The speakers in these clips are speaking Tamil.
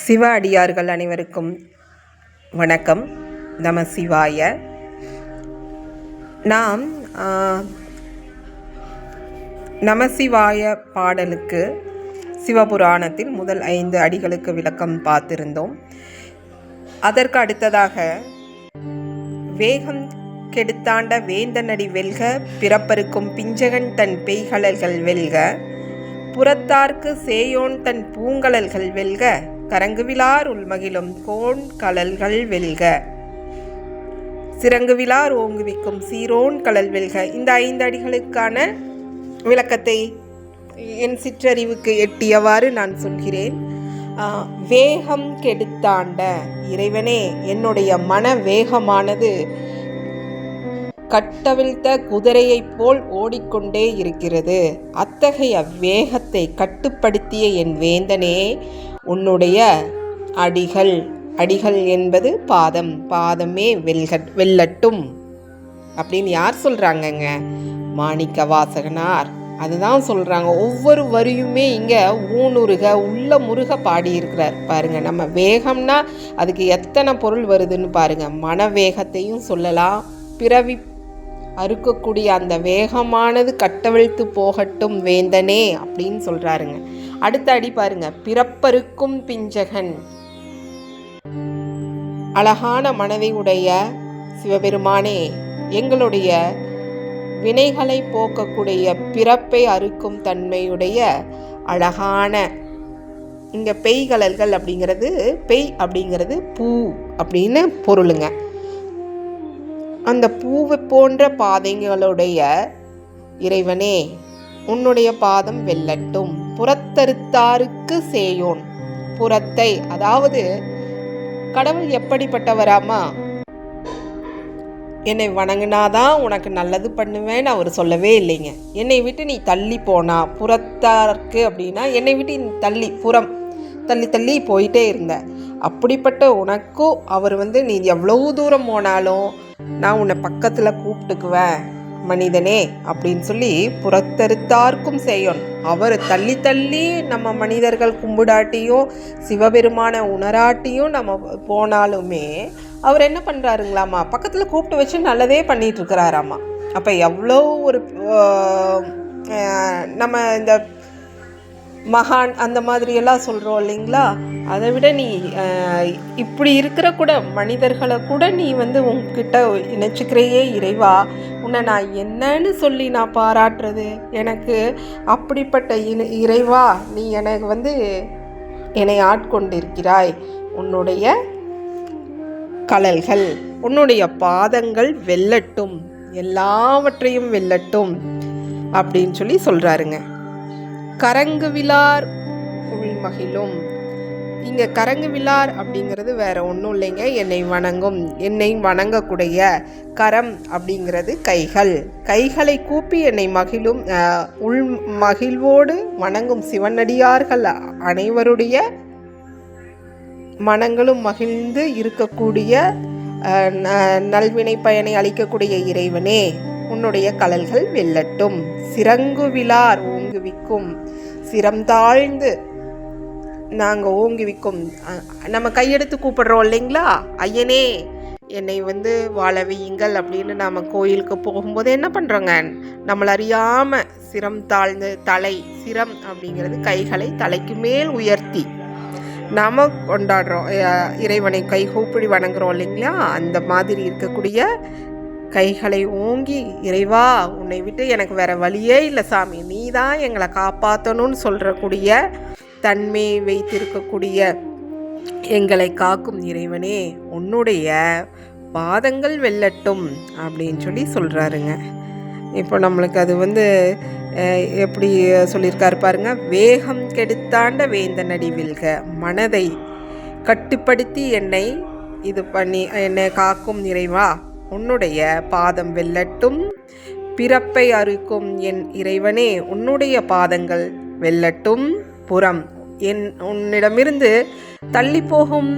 சிவ அடியார்கள் அனைவருக்கும் வணக்கம். நம சிவாய. நாம் நமசிவாய பாடலுக்கு சிவபுராணத்தில் முதல் 5 அடிகளுக்கு விளக்கம் பார்த்திருந்தோம். அதற்கு அடுத்ததாக வேகம் கெடுத்தாண்ட வேந்தனடி வெல்க, பிறப்பருக்கும் பிஞ்சகன் தன் பெய்கழல்கள் வெல்க, புறத்தார்க்கு சேயோன் தன் பூங்கழல்கள் வெல்க, கரங்குவிலார் உள்மகிழும் கோன் கழல்கள் வெல்க, சிறங்குவிலார் ஓங்குவிக்கும் சீரோன் கழல் வெல்க. இந்த 5 அடிகளுக்கான விளக்கத்தை என் சிற்றறிவுக்கு எட்டியவாறு நான் சொல்கிறேன். வேகம் கெடுத்தாண்ட இறைவனே, என்னுடைய மன வேகமானது கட்டவிழ்த்த குதிரையைப் போல் ஓடிக்கொண்டே இருக்கிறது. அத்தகைய வேகத்தை கட்டுப்படுத்திய என் வேந்தனே, உன்னுடைய அடிகள் என்பது பாதமே வெல்லட்டும் அப்படின்னு யார் சொல்கிறாங்கங்க? மாணிக்க வாசகனார் அதுதான் சொல்கிறாங்க. ஒவ்வொரு வரியுமே இங்கே ஊனுருக உள்ள முருக பாடியிருக்கிறார் பாருங்க. நம்ம வேகம்னா அதுக்கு எத்தனை பொருள் வருதுன்னு பாருங்க. மன வேகத்தையும் சொல்லலாம், பிறவி அறுக்கக்கூடிய அந்த வேகமானது கட்டவிழ்த்து போகட்டும் வேந்தனே அப்படின்னு சொல்கிறாருங்க. அடுத்த அடி பாருங்க, பிறப்பருக்கும் பிஞ்சகன். அழகான மனதை உடைய சிவபெருமானே, எங்களுடைய வினைகளை போக்கக்கூடிய பிறப்பை அறுக்கும் தன்மையுடைய அழகான, இங்க பெய்கழல்கள் அப்படிங்கிறது, பெய் அப்படிங்கிறது பூ அப்படின்னு பொருளுங்க. அந்த பூவை போன்ற பாதைகளுடைய இறைவனே, உன்னுடைய பாதம் வெல்லட்டும். புறத்தறுத்தாருக்கு சேயோன். புறத்தை, அதாவது கடவுள் எப்படிப்பட்டவராமா? என்னை வணங்கினாதான் உனக்கு நல்லது பண்ணுவேன்னு அவர் சொல்லவே இல்லைங்க. என்னை விட்டு நீ தள்ளி போனா, புறத்தாருக்கு அப்படின்னா என்னை விட்டு நீ தள்ளி, புறம் தள்ளி போயிட்டே இருந்த. அப்படிப்பட்ட உனக்கும் அவர் நீ எவ்வளவு தூரம் போனாலும் நான் உன்னை பக்கத்தில் கூப்பிட்டுக்குவேன் மனிதனே அப்படின்னு சொல்லி புறத்தறுத்தார்க்கும் செய்யோன். அவர் தள்ளி நம்ம மனிதர்கள் கும்பிடாட்டியும் சிவபெருமான உணராட்டியும் நம்ம போனாலுமே அவர் என்ன பண்ணுறாருங்களாமா, பக்கத்தில் கூப்பிட்டு வச்சு நல்லதே பண்ணிட்டு இருக்கிறாராமா. அப்போ எவ்வளோ ஒரு நம்ம இந்த மகான் அந்த மாதிரியெல்லாம் சொல்கிறோம் இல்லைங்களா? அதை விட நீ இப்படி இருக்கிற கூட மனிதர்களை கூட நீ உங்ககிட்ட நினச்சிக்கிறையே இறைவா, உன்னை நான் என்னன்னு சொல்லி நான் பாராட்டுறது? எனக்கு அப்படிப்பட்ட இறைவா, நீ எனக்கு என்னை ஆட்கொண்டிருக்கிறாய். உன்னுடைய கழல்கள், உன்னுடைய பாதங்கள் வெல்லட்டும், எல்லாவற்றையும் வெல்லட்டும் அப்படின்னு சொல்லி சொல்கிறாருங்க. கரங்குவிலார் உள்மகிழும். இங்கே கரங்குவிலார் அப்படிங்கிறது வேற ஒன்றும் இல்லைங்க, என்னை வணங்கக்கூடிய. கரம் அப்படிங்கிறது கைகளை கூப்பி என்னை மகிழும், உள் மகிழ்வோடு வணங்கும் சிவனடியார்கள் அனைவருடைய மனங்களும் மகிழ்ந்து இருக்கக்கூடிய நல்வினை பயனை அளிக்கக்கூடிய இறைவனே, உன்னுடைய கழல்கள் வெல்லட்டும். சிறங்குவிலார் ஓங்குவிக்கும். சிரம் தாழ்ந்து நாங்கள் ஓங்குவிக்கும், நம்ம கையெடுத்து கூப்பிடுறோம் இல்லைங்களா? ஐயனே என்னை வாழ வையுங்கள் அப்படின்னு நாம் கோயிலுக்கு போகும்போது என்ன பண்ணுறோங்க? நம்மளை அறியாமல் சிரம் தாழ்ந்து, சிரம் அப்படிங்கிறது கைகளை தலைக்கு மேல் உயர்த்தி நாம் கொண்டாடுறோம், இறைவனை கை கூப்பிடி வணங்குறோம் இல்லைங்களா? அந்த மாதிரி இருக்கக்கூடிய கைகளை ஓங்கி, இறைவா உன்னை விட்டு எனக்கு வேற வழியே இல்லை சாமி, நீ தான் எங்களை காப்பாற்றணும்னு சொல்கிறக்கூடிய தன்மையை வைத்திருக்கக்கூடிய எங்களை காக்கும் இறைவனே, உன்னுடைய பாதங்கள் வெல்லட்டும் அப்படின்னு சொல்லி சொல்கிறாருங்க. இப்போ நம்மளுக்கு அது எப்படி சொல்லியிருக்காரு பாருங்க. வேகம் கெடுத்தாண்ட வேந்தனடி வெல்க. மனதை கட்டுப்படுத்தி என்னை என்னை காக்கும் இறைவா, உன்னுடைய பாதம் வெல்லட்டும். பிறப்பை அறுக்கும் என் இறைவனே, உன்னுடைய பாதங்கள் வெல்லட்டும். புறம், உன்னிடமிருந்து தள்ளி போகும்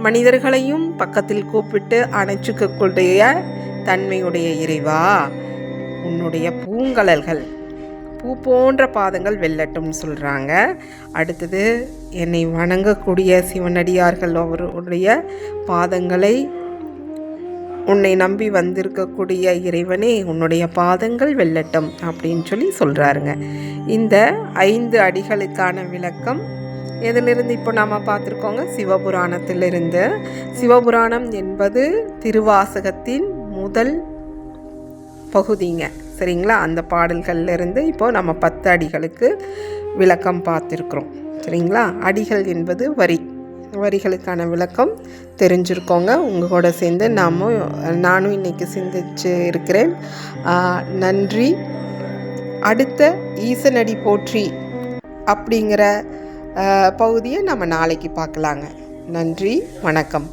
மனிதர்களையும் பக்கத்தில் கூப்பிட்டு அணைச்சிக்கக்கூடிய தன்மையுடைய இறைவா, உன்னுடைய பூங்கழல்கள். பூ போன்ற பாதங்கள் வெல்லட்டும்னு சொல்கிறாங்க. அடுத்தது, என்னை வணங்கக்கூடிய சிவனடியார்கள் அவருடைய பாதங்களை, உன்னை நம்பி வந்திருக்கக்கூடிய இறைவனே உன்னுடைய பாதங்கள் வெல்லட்டும் அப்படின்னு சொல்லி சொல்கிறாருங்க. இந்த 5 அடிகளுக்கான விளக்கம் எதிலிருந்து இப்போ நாம் பார்த்துருக்கோங்க? சிவபுராணத்திலிருந்து. சிவபுராணம் என்பது திருவாசகத்தின் முதல் பகுதிங்க, சரிங்களா? அந்த பாடல்கள்லேருந்து இப்போது நம்ம 10 அடிகளுக்கு விளக்கம் பார்த்துருக்குறோம், சரிங்களா? அடிகள் என்பது வரிகளுக்கான விளக்கம் தெரிஞ்சிருக்கோங்க. உங்கள் கூட சேர்ந்து நானும் இன்றைக்கி சிந்திச்சு இருக்கிறேன். நன்றி. அடுத்த ஈசனடி போற்றி அப்படிங்கிற பகுதியை நம்ம நாளைக்கு பார்க்கலாங்க. நன்றி, வணக்கம்.